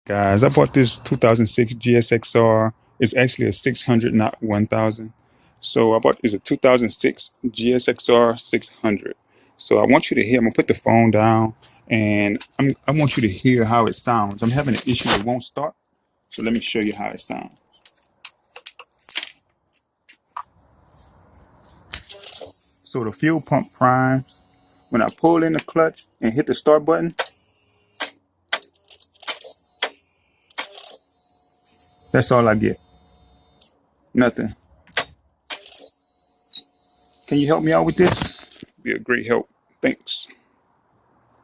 Guys, I bought this 2006 GSXR. It's actually a 600, not 1000. So I bought is a 2006 GSXR 600. So I want you to hear. I'm gonna put the phone down, and I want you to hear how it sounds. I'm having an issue; it won't start. So let me show you how it sounds. So the fuel pump primes. When I pull in the clutch and hit the start button, that's all I get. Nothing. Can you help me out with this? Be a great help. Thanks.